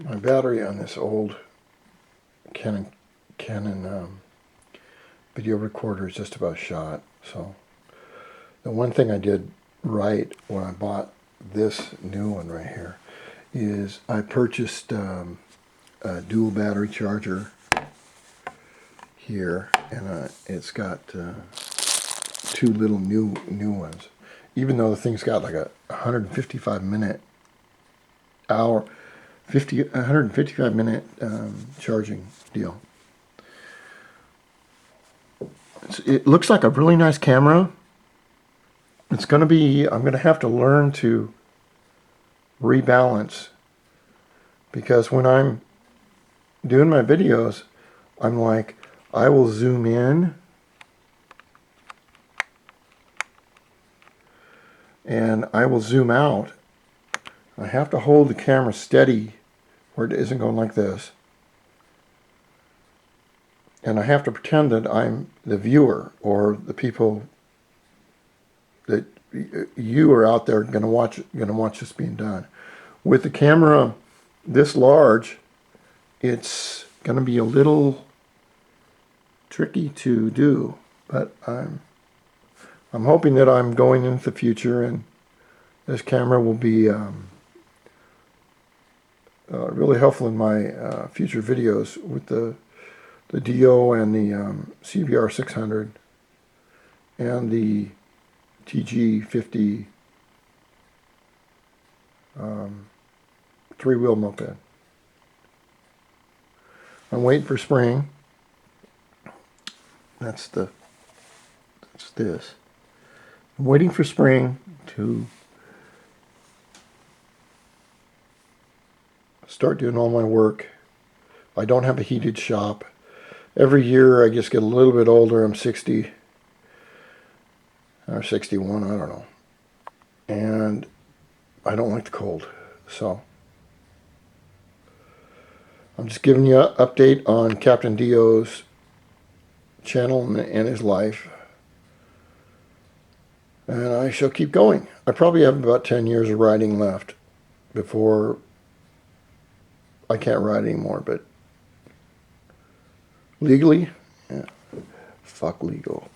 My battery on this old Canon video recorder is just about shot. So the one thing I did right when I bought this new one right here is I purchased a dual battery charger here, and it's got two little new ones. Even though the thing's got like a 155 minute charging deal. It looks like a really nice camera. It's going to be, I'm going to have to learn to rebalance, because when I'm doing my videos, I'm like, I will zoom in and I will zoom out. I have to hold the camera steady where it isn't going like this. And I have to pretend that I'm the viewer, or the people that you are out there going to watch this being done. With the camera this large, it's going to be a little tricky to do, but I'm hoping that I'm going into the future and this camera will be really helpful in my future videos with the DIO and the CBR 600 and the G50 three-wheel moped. I'm waiting for spring. That's this. I'm waiting for spring to start doing all my work. I don't have a heated shop. Every year I just get a little bit older. I'm 60 or 61, I don't know. And I don't like the cold. So I'm just giving you an update on Captain Dio's channel and his life. And I shall keep going. I probably have about 10 years of riding left before I can't ride anymore, but legally, yeah, fuck legal.